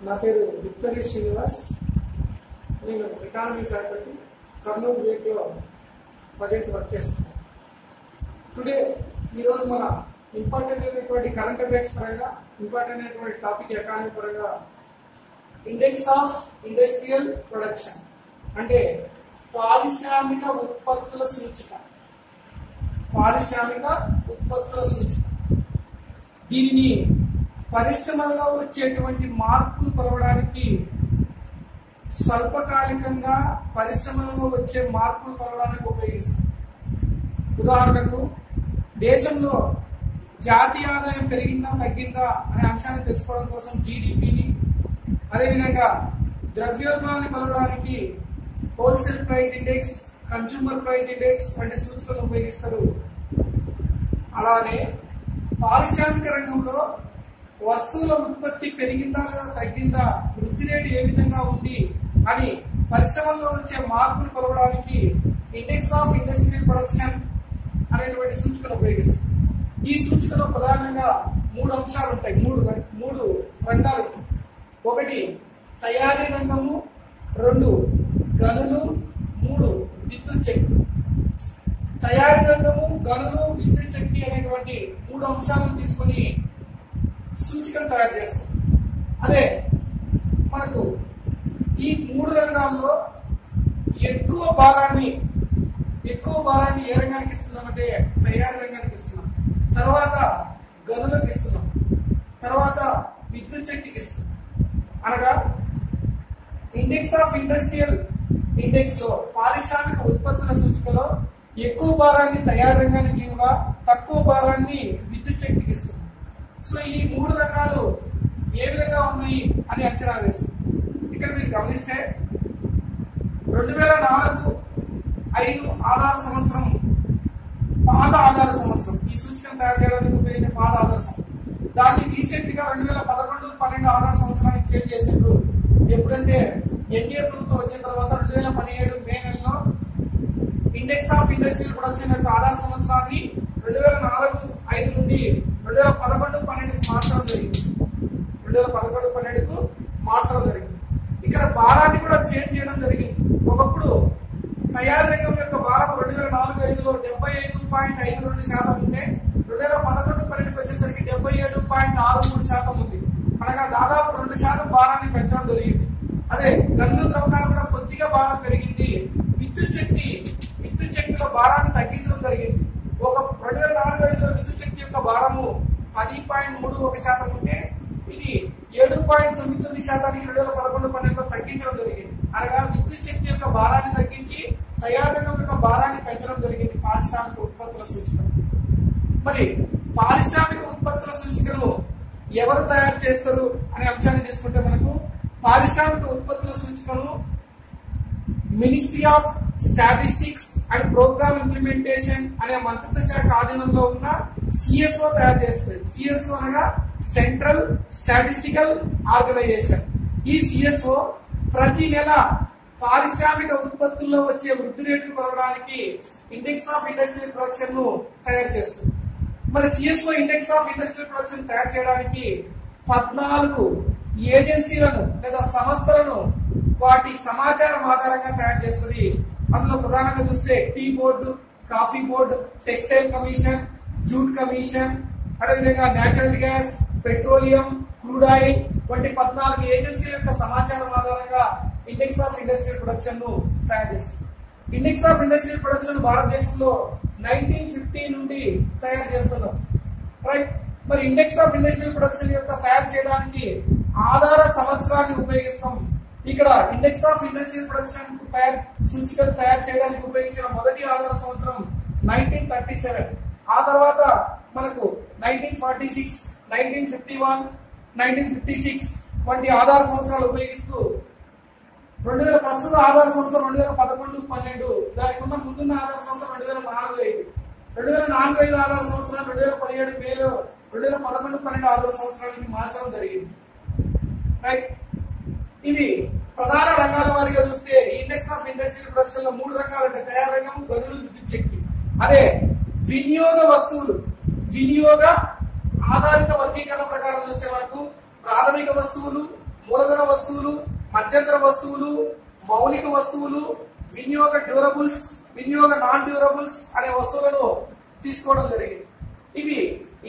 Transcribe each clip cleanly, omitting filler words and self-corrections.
నా పేరు విక్టరీ శ్రీనివాస్. నేను ఎకానమీ ఫ్యాకల్టీ కర్నూలు వేక్లో ప్రజెంట్ వర్క్ చేస్తున్నాను. టుడే ఈరోజు మన ఇంపార్టెంట్ అయినటువంటి కరెంట్ అఫైర్స్ పరంగా ఇంపార్టెంట్ అయినటువంటి టాపిక్ ఎకానమీ పరంగా ఇండెక్స్ ఆఫ్ ఇండస్ట్రియల్ ప్రొడక్షన్ అంటే పారిశ్రామిక ఉత్పత్తుల సూచిక. పారిశ్రామిక ఉత్పత్తుల సూచిక దీనిని పరిశ్రమల్లో వచ్చేటువంటి మార్పులు కొలవడానికి స్వల్పకాలికంగా పరిశ్రమలలో వచ్చే మార్పులు కొలవడానికి ఉపయోగిస్తారు. ఉదాహరణకు దేశంలో జాతీయ ఆదాయం పెరిగిందా తగ్గిందా అనే అంశాన్ని తెలుసుకోవడం కోసం జీడిపిని, అదేవిధంగా ద్రవ్యోల్బణాన్ని కొలవడానికి wholesale price index, consumer price index వంటి సూచికలను ఉపయోగిస్తారు. అలానే పారిశ్రామిక రంగంలో వస్తువుల ఉత్పత్తి పెరిగిందా లేదా తగ్గిందా, వృద్ధి రేటు ఏ విధంగా ఉంది అని పరిశ్రమల్లో వచ్చే మార్పులు కొలవడానికి ఇండెక్స్ ఆఫ్ ఇండస్ట్రియల్ ప్రొడక్షన్ అనేటువంటి సూచికను ఉపయోగిస్తారు. ఈ సూచికలో ప్రధానంగా మూడు అంశాలు ఉంటాయి, మూడు రంగాలు. ఒకటి తయారీ రంగము, రెండు గనులు, మూడు విద్యుత్ శక్తి. తయారీ రంగము, గనులు, విద్యుత్ శక్తి అనేటువంటి మూడు అంశాలను తీసుకొని సూచికను తయారు చేస్తాం. అదే మనకు ఈ మూడు రంగాల్లో ఎక్కువ భారాన్ని ఏ రంగానికి ఇస్తున్నామంటే తయారీ రంగానికి ఇస్తున్నాం, తర్వాత గనులకు ఇస్తున్నాం, తర్వాత విద్యుత్ శక్తికి ఇస్తున్నాం. అనగా ఇండెక్స్ ఆఫ్ ఇండస్ట్రియల్ ఇండెక్స్ లో పారిశ్రామిక ఉత్పత్తుల సూచికలో ఎక్కువ భారాన్ని తయారీ రంగానికి ఇవ్వగా తక్కువ భారాన్ని విద్యుత్ శక్తికి ఇస్తున్నాం. సో ఈ మూడు రంగాలు ఏ విధంగా ఉన్నాయి అని అంచనా వేస్తాం. ఇక్కడ మీరు గమనిస్తే 2004-05 ఆధార సంవత్సరం పాత ఆధార సంవత్సరం, ఈ సూచికను తయారు చేయడానికి ఉపయోగించే పాత ఆధార సంవత్సరం. దాన్ని రీసెంట్ గా 2011-12 ఆధార సంవత్సరానికి చేంజ్ చేసిండ్రు. ఎప్పుడంటే ఎన్డీఏ ప్రభుత్వం వచ్చిన తర్వాత 2017 మే నెలలో ఇండెక్స్ ఆఫ్ ఇండస్ట్రియల్ ప్రొడక్షన్ యొక్క ఆధార సంవత్సరాన్ని 2004-05 నుండి 2011-12కు మార్చడం జరిగింది. 2011-12కు మార్చడం జరిగింది. ఇక్కడ భారాన్ని కూడా చేంజ్ చేయడం జరిగింది. ఒకప్పుడు తయారీ రంగం యొక్క భారం 2004-05లో 75.52% ఉంటే 2011-12కు వచ్చేసరికి 77.63% ఉంది. అనగా దాదాపు 2% భారాన్ని పెంచడం జరిగింది. అదే గనుల త్రవ్వకాలు కూడా కొద్దిగా భారం పెరిగింది. విద్యుత్ శక్తిలో భారాన్ని తగ్గించడం జరిగింది. ఒక 2004-05లో విద్యుత్ శక్తి యొక్క భారము 10.31% ఉంటే ఇది 7.99% 2011-12లో తగ్గించడం జరిగింది. అనగా విద్యుత్ శక్తి యొక్క భారాన్ని తగ్గించి తయారీ రంగం యొక్క భారాన్ని పెంచడం జరిగింది పారిశ్రామిక ఉత్పత్తుల సూచిక. మరి పారిశ్రామిక ఉత్పత్తుల సూచికను ఎవరు తయారు చేస్తారు అనే అంశాన్ని తీసుకుంటే మనకు పారిశ్రామిక ఉత్పత్తుల సూచికను ministry of statistics and programme implementation అనే మంత్రిత్వ శాఖ ఆధీనంలో ఉన్న సిఎస్ఓ తయారు చేస్తుంది. సిఎస్ఓ అనగా సెంట్రల్ స్టాటిస్టికల్ ఆర్గనైజేషన్. ఈ సిఎస్ఓ ప్రతి నెల పారిశ్రామిక ఉత్పత్తుల్లో వచ్చే వృద్ధి రేటును కొలవడానికి ఇండెక్స్ ఆఫ్ ఇండస్ట్రియల్ ప్రొడక్షన్ ను తయారు చేస్తుంది. మరి CSO index of industrial production తయారు చేయడానికి 14 ఏజెన్సీలను లేదా సంస్థలను వాటి సమాచారం ఆధారంగా తయారు చేస్తుంది. అందులో ప్రధానంగా చూస్తే tea board, coffee board, textile commission, jute commission, అదేవిధంగా natural gas, petroleum, crude oil వంటి 14 ఏజెన్సీల యొక్క సమాచారం ఆధారంగా ఇండెక్స్ ఆఫ్ ఇండస్ట్రియల్ ప్రొడక్షన్ ను తయారు చేస్తుంది. ఇండెక్స్ ఆఫ్ ఇండస్ట్రియల్ ప్రొడక్షన్ భారతదేశంలో 1950 నుండి తయారు చేస్తున్నాం. రైట్. మరి ఇండెక్స్ ఆఫ్ ఇండస్ట్రియల్ ప్రొడక్షన్ యొక్క తయారు చేయడానికి ఆధార సంవత్సరాన్ని ఉపయోగిస్తాం. ఇక్కడ ఇండెక్స్ ఆఫ్ ఇండస్ట్రియల్ ప్రొడక్షన్ సూచికలు తయారు చేయడానికి ఉపయోగించిన మొదటి ఆధార సంవత్సరం 1937. ఆ తర్వాత మనకు 1946, 1951, 1956 వంటి ఆధార సంవత్సరాలు ఉపయోగిస్తూ ప్రస్తుత ఆధార సంవత్సరం 2011-12, దానికి ఉన్న ముందున్న ఆధార సంవత్సరం 2004-05, 2004-05 ఆధార సంవత్సరం 2017 మేలో 2011-12 ఆధార సంవత్సరానికి మార్చడం జరిగింది. రైట్. ఇవి ప్రధాన రంగాల వారిగా చూస్తే ఇండెక్స్ ఆఫ్ ఇండస్ట్రియల్ ప్రొడక్షన్ లో 3 రంగాలు ఉంటాయి: తయారీ రంగం, గనులు, విద్యుత్ శక్తి. అదే వినియోగ వస్తువులు, వినియోగ ఆధారిత వర్గీకరణ ప్రకారం చూస్తే మనకు ప్రాథమిక వస్తువులు, మూలధన వస్తువులు, మధ్యంతర వస్తువులు, మౌలిక వస్తువులు, వినియోగ డ్యూరబుల్స్, వినియోగ నాన్ డ్యూరబుల్స్ అనే వస్తువులను తీసుకోవడం జరిగింది. ఇవి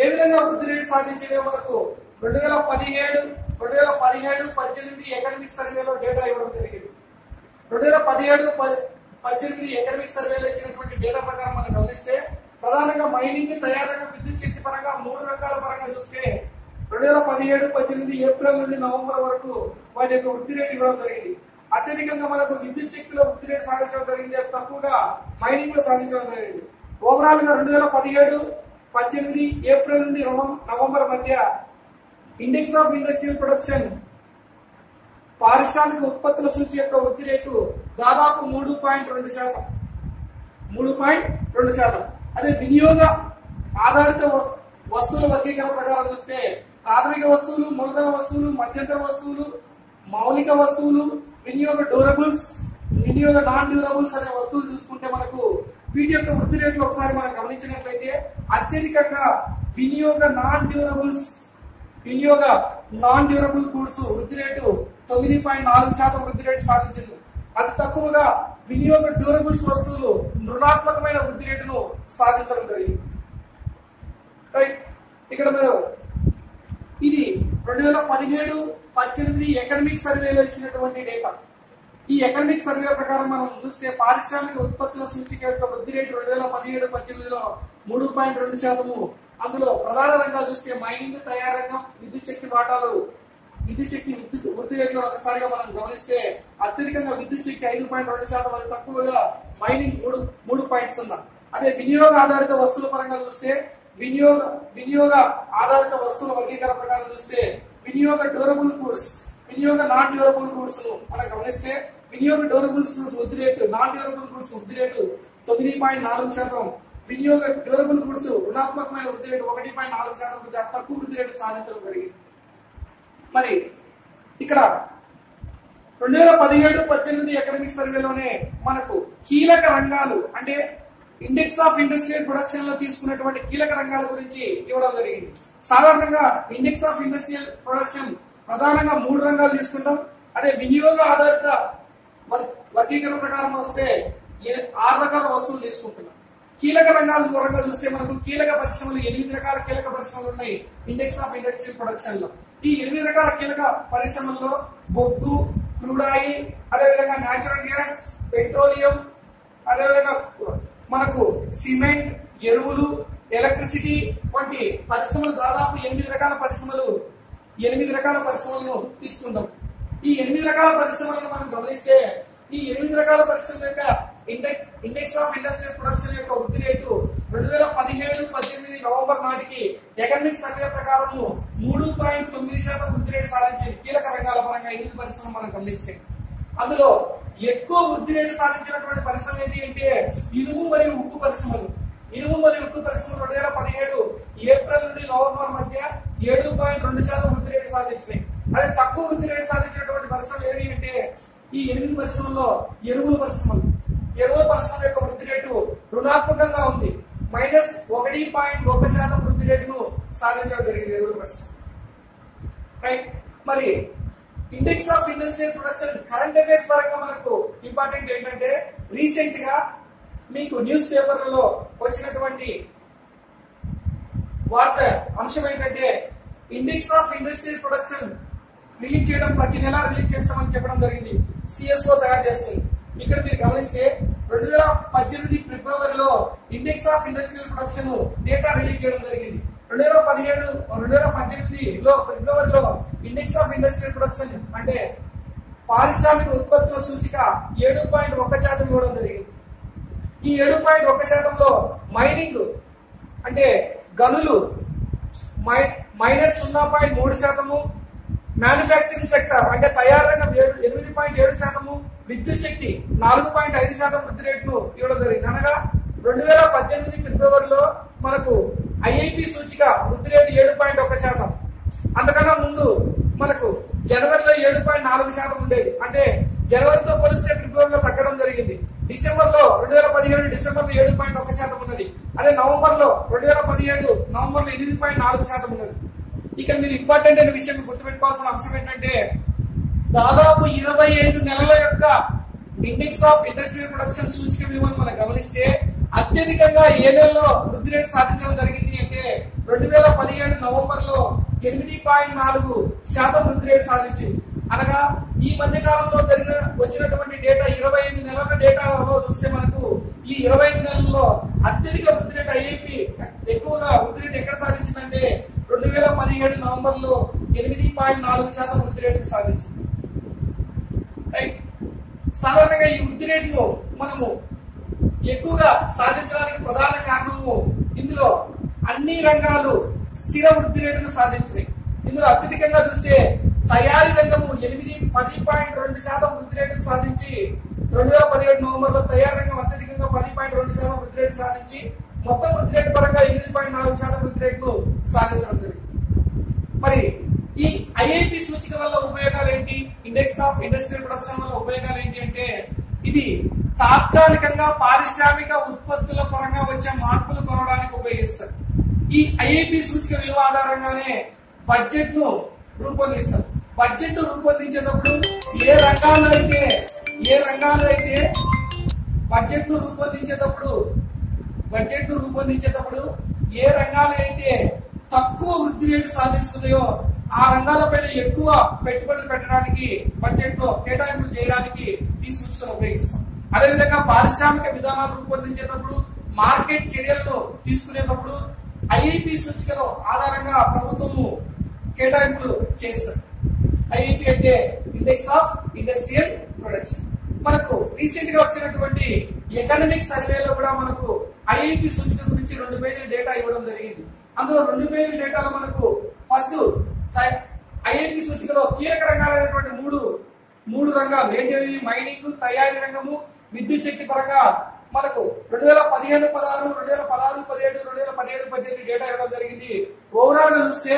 ఏ విధంగా వృద్ధి రేటు సాధించే మనకు 2017-18 ఎకనామిక్ సర్వేలో డేటా ఇవ్వడం జరిగింది. 2017-18 ఎకనామిక్ సర్వేలో ఇచ్చినటువంటి డేటా ప్రకారం మనం గమనిస్తే ప్రధానంగా మైనింగ్, తయారంగం, విద్యుత్ శక్తి పరంగా 3 రంగాల పరంగా చూస్తే 2017-18 ఏప్రిల్ నుండి నవంబర్ వరకు వాటి యొక్క వృద్ధి రేటు ఇవ్వడం జరిగింది. అత్యధికంగా మనకు విద్యుత్ శక్తిలో వృద్ధి రేటు సాధించడం జరిగింది, తక్కువగా మైనింగ్ లో సాధించడం జరిగింది. ఓవరాల్ గా 2017-18 ఏప్రిల్ నుండి నవంబర్ మధ్య ఇండెక్స్ ఆఫ్ ఇండస్ట్రియల్ ప్రొడక్షన్ పారిశ్రామిక ఉత్పత్తుల సూచి యొక్క వృద్ధి రేటు దాదాపు 3.2%. అదే వినియోగ ఆధారిత వస్తువుల వర్గీకరణ ప్రకారం చూస్తే ప్రాథమిక వస్తువులు, మూలధన వస్తువులు, మధ్యంతర వస్తువులు, మౌలిక వస్తువులు, వినియోగ డ్యూరబుల్స్, వినియోగ నాన్ డ్యూరబుల్స్ అనే వస్తువులు చూసుకుంటే మనకు వీటి యొక్క వృద్ధి రేట్లు ఒకసారి మనం గమనించినట్లయితే అత్యధికంగా వినియోగ నాన్ డ్యూరబుల్ గూడ్స్ వృద్ధి రేటు 9.4% వృద్ధి రేటు సాధించింది. అతి తక్కువగా వినియోగ డ్యూరబుల్స్ వస్తువులు రుణాత్మకమైన వృద్ధి రేటును సాధించడం జరిగింది. రైట్, ఇక్కడ మీరు ఇది 2017-18 ఎకనామిక్ సర్వేలో ఇచ్చినటువంటి డేటా. ఈ ఎకనామిక్ సర్వే ప్రకారం మనం చూస్తే పారిశ్రామిక ఉత్పత్తుల సూచిక యొక్క వృద్ధి రేటు 2017-18లో 3.2%. అందులో ప్రధాన రంగాలు చూస్తే మైనింగ్, తయారంగం, విద్యుత్ శక్తి వాటాలు, విద్యుత్ వృద్ధి రేట్లు ఒకసారిగా మనం గమనిస్తే అత్యధికంగా విద్యుత్ శక్తి 5.2%, అది తక్కువగా మైనింగ్ 3.0. అదే వినియోగ ఆధారిత వస్తువుల పరంగా చూస్తే వినియోగ ఆధారిత వస్తువుల వర్గీకరణ ప్రకారం చూస్తే వినియోగ డ్యూరబుల్ గూడ్స్, వినియోగ నాన్ డ్యూరబుల్ గూడ్స్ మనం గమనిస్తే వినియోగ డ్యూరబుల్స్ వృద్ధి రేటు, నాన్ డ్యూరబుల్ గూడ్స్ వృద్ధి రేటు 9.4%, వినియోగ డ్యూరబుల్ గూడ్స్ రుణాత్మకమైన వృద్ధి రేటు 1.4%, తక్కువ వృద్ధి రేటు సాధించడం జరిగింది. మరి ఇక్కడ 2017-18 ఎకనామిక్ సర్వేలోనే మనకు కీలక రంగాలు అంటే ఇండెక్స్ ఆఫ్ ఇండస్ట్రియల్ ప్రొడక్షన్ లో తీసుకున్నటువంటి కీలక రంగాల గురించి ఇవ్వడం జరిగింది. సాధారణంగా ఇండెక్స్ ఆఫ్ ఇండస్ట్రియల్ ప్రొడక్షన్ ప్రధానంగా 3 రంగాలు తీసుకుంటాం. అదే వినియోగ ఆధారిత వర్గీకరణ ప్రకారం వస్తే 6 రకాల వస్తువులు తీసుకుంటున్నాం. కీలక రంగాల దూరంగా చూస్తే మనకు కీలక పరిశ్రమలు 8 రకాల కీలక పరిశ్రమలు ఉన్నాయి ఇండెక్స్ ఆఫ్ ఇండస్ట్రియల్ ప్రొడక్షన్ లో. ఈ 8 రకాల కీలక పరిశ్రమల్లో బొగ్గు, క్రూడ్ ఆయిల్, అదేవిధంగా న్యాచురల్ గ్యాస్, పెట్రోలియం, అదేవిధంగా మనకు సిమెంట్, ఎరువులు, ఎలక్ట్రిసిటీ వంటి పరిశ్రమలు దాదాపు 8 రకాల పరిశ్రమలను తీసుకుంటాం. ఈ 8 రకాల పరిశ్రమలను మనం గమనిస్తే ఈ 8 రకాల పరిశ్రమల యొక్క ఇండెక్స్ ఆఫ్ ఇండస్ట్రియల్ ప్రొడక్షన్ యొక్క వృద్ధి రేటు 2017-18 నవంబర్ నాటికి ఎకనామిక్ సర్వే ప్రకారం 3.9% వృద్ధి రేటు సాధించింది. కీలక రంగాల పరంగా 8 పరిశ్రమలు మనం గమనిస్తే అందులో ఎక్కువ వృద్ధి రేటు సాధించినటువంటి పరిశ్రమ ఏది అంటే ఇనుము మరియు ఉక్కు పరిశ్రమలు. 2017 ఏప్రిల్ నుండి నవంబర్ మధ్య 7.2% వృద్ధి రేటు సాధించినాయి. అదే తక్కువ వృద్ధి రేటు సాధించినటువంటి పరిశ్రమలు ఏవి అంటే ఈ 8 పరిశ్రమల్లో ఎరువుల పరిశ్రమ యొక్క వృద్ధి రేటు రుణాత్మకంగా ఉంది, -1.1% వృద్ధి రేటును సాధించడం జరిగింది ఎరువుల పరిశ్రమ. రైట్, మరి index of industrial production current affairs పరంగా మనకు ఇంపార్టెంట్ ఏంటంటే రీసెంట్ గా మీకు న్యూస్ పేపర్లలో వచ్చినటువంటి వార్త అంశం ఏంటంటే index of industrial production release చేయడం ప్రతి నెల రిలీజ్ చేస్తామని చెప్పడం జరిగింది. సిఎస్ఓ తయారు చేస్తుంది. ఇక్కడ మీరు గమనిస్తే 2018 ఫిబ్రవరిలో index of industrial production data release చేయడం జరిగింది. 2018లో ఫిబ్రవరిలో ఇండెక్స్ ఆఫ్ ఇండస్ట్రియల్ ప్రొడక్షన్ అంటే పారిశ్రామిక ఉత్పత్తుల సూచిక 7.1% ఇవ్వడం జరిగింది. ఈ 7.1%లో మైనింగ్ అంటే గనులు -0.3%, మ్యానుఫ్యాక్చరింగ్ సెక్టర్ అంటే తయారు రంగం 8.7%, విద్యుత్ శక్తి 4.5% వృద్ధి రేట్లు ఇవ్వడం జరిగింది. అనగా 2018 ఫిబ్రవరిలో మనకు ఐఐపి సూచిక వృద్ధి రేటు 7.1%. అంతకన్నా ముందు మనకు జనవరిలో 7.4% ఉండేది. అంటే జనవరితో పోలిస్తే ఫిబ్రవరిలో తగ్గడం జరిగింది. 2017 డిసెంబర్లో 7.1% ఉన్నది. అదే నవంబర్లో 2017 నవంబర్లో 8.4% ఉన్నది. ఇక్కడ మీరు ఇంపార్టెంట్ అనే విషయం గుర్తుపెట్టుకోవాల్సిన అంశం ఏంటంటే దాదాపు 25 నెలల యొక్క ఇండెక్స్ ఆఫ్ ఇండస్ట్రియల్ ప్రొడక్షన్ సూచిక విలువను మనం గమనిస్తే అత్యధికంగా ఏ నెలలో వృద్ధి రేటు సాధించడం జరిగింది అంటే 2017 నవంబర్ లో 8.4% వృద్ధి రేటు సాధించింది. అనగా ఈ మధ్య కాలంలో వచ్చినటువంటి డేటా 25 నెలల డేటాలో చూస్తే మనకు ఈ 25 నెలల్లో అత్యధిక వృద్ధి రేటు ఐఐపి ఎక్కువగా వృద్ధి రేటు ఎక్కడ సాధించిందంటే 2017 నవంబర్ లో 8.4% వృద్ధి రేటు సాధించింది. రైట్. సాధారణంగా ఈ వృద్ధి రేటును మనము ఎక్కువగా సాధించడానికి ప్రధాన కారణము ఇందులో అన్ని రంగాలు స్థిర వృద్ధి రేటును సాధించినాయి. ఇందులో అత్యధికంగా చూస్తే తయారీ రంగము 10.2% వృద్ధి రేటును సాధించి 2017 నవంబర్ లో తయారీ రంగం అత్యధికంగా 10.2% వృద్ధి రేటు సాధించి మొత్తం వృద్ధి రేటు పరంగా 8.4% వృద్ధి రేటును సాధించడం జరిగింది. మరి ఈ ఐఐపి సూచిక వల్ల ఉపయోగాలు ఏంటి? ఇండెక్స్ ఆఫ్ ఇండస్ట్రియల్ ప్రొడక్షన్ వల్ల ఉపయోగాలు ఏంటి అంటే ఇది తాత్కాలికంగా పారిశ్రామిక ఉత్పత్తుల పరంగా వచ్చే మార్పులు కొనడానికి ఉపయోగిస్తారు. ఈ ఐఐపి సూచిక విలువ ఆధారంగానే బడ్జెట్ ను రూపొందిస్తారు. బడ్జెట్ ను రూపొందించేటప్పుడు ఏ రంగాల్లో అయితే బడ్జెట్ ను రూపొందించేటప్పుడు ఏ రంగాలు అయితే తక్కువ వృద్ధి రేటు సాధిస్తున్నాయో ఆ రంగాలపైన ఎక్కువ పెట్టుబడులు పెట్టడానికి బడ్జెట్ లో కేటాయింపులు చేయడానికి ఈ సూచికను ఉపయోగిస్తాం. అదేవిధంగా పారిశ్రామిక విధానాలు రూపొందించేటప్పుడు మార్కెట్ చర్యలను తీసుకునేటప్పుడు ఐఐపి సూచికలో ఆధారంగా ప్రభుత్వము కేటాయింపులు చేస్తారు. ఐఐపి అంటే ఇండెక్స్ ఆఫ్ ఇండస్ట్రియల్ ప్రొడక్షన్. మనకు రీసెంట్ గా వచ్చినటువంటి ఎకనామిక్ సర్వేలో కూడా మనకు ఐఐపి సూచిక గురించి 2 పేజీల డేటా ఇవ్వడం జరిగింది. అందులో 2 పేజీల డేటాలో మనకు ఫస్ట్ ఐఐపి సూచికలో కీలక రంగాలైనటువంటి మూడు రంగాలు ఏంటి? మైనింగ్, తయారీ రంగము, విద్యుత్ శక్తి పరంగా మనకు 2015-16, 2016-17, 2017-18 డేటా ఇవ్వడం జరిగింది. ఓవరాల్ గా చూస్తే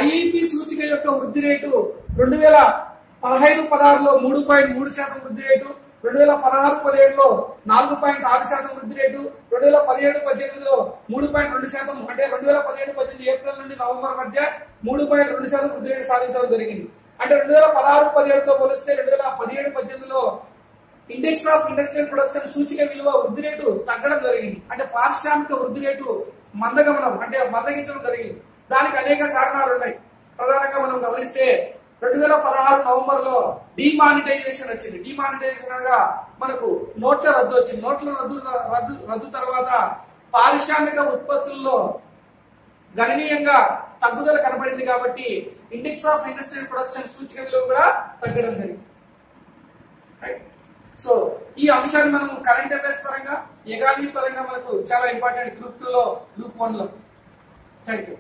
ఐఐపి సూచిక యొక్క వృద్ధి రేటు 2015-16లో 3.3% వృద్ధి రేటు, 2016-17లో 4.6% వృద్ధి రేటు, 2017-18లో 3.2%, అంటే 2017-18 ఏప్రిల్ నుండి నవంబర్ మధ్య 3.2% వృద్ధి రేటు సాధించడం జరిగింది. అంటే 2016-17తో పోలిస్తే 2017-18లో ఇండెక్స్ ఆఫ్ ఇండస్ట్రియల్ ప్రొడక్షన్ సూచిక విలువ వృద్ధి రేటు తగ్గడం జరిగింది. అంటే పారిశ్రామిక వృద్ధి రేటు మందగమనం అంటే మందగించడం జరిగింది. దానికి అనేక కారణాలు ఉన్నాయి. ప్రధానంగా మనం గమనిస్తే 2016 నవంబర్ లో డిమానిటైజేషన్ వచ్చింది. డిమానిటైజేషన్ అనగా మనకు నోట్ల రద్దు వచ్చింది. నోట్ల రద్దు తర్వాత పారిశ్రామిక ఉత్పత్తుల్లో గణనీయంగా తగ్గుదల కనబడింది. కాబట్టి ఇండెక్స్ ఆఫ్ ఇండస్ట్రియల్ ప్రొడక్షన్ సూచిక విలువ కూడా తగ్గడం జరిగింది. సో ఈ అంశాన్ని మనం కరెంట్ అఫైర్స్ పరంగా, ఎకానమీ పరంగా మనకు చాలా ఇంపార్టెంట్ గ్రూప్ 2లో, గ్రూప్ 1లో. Thank you.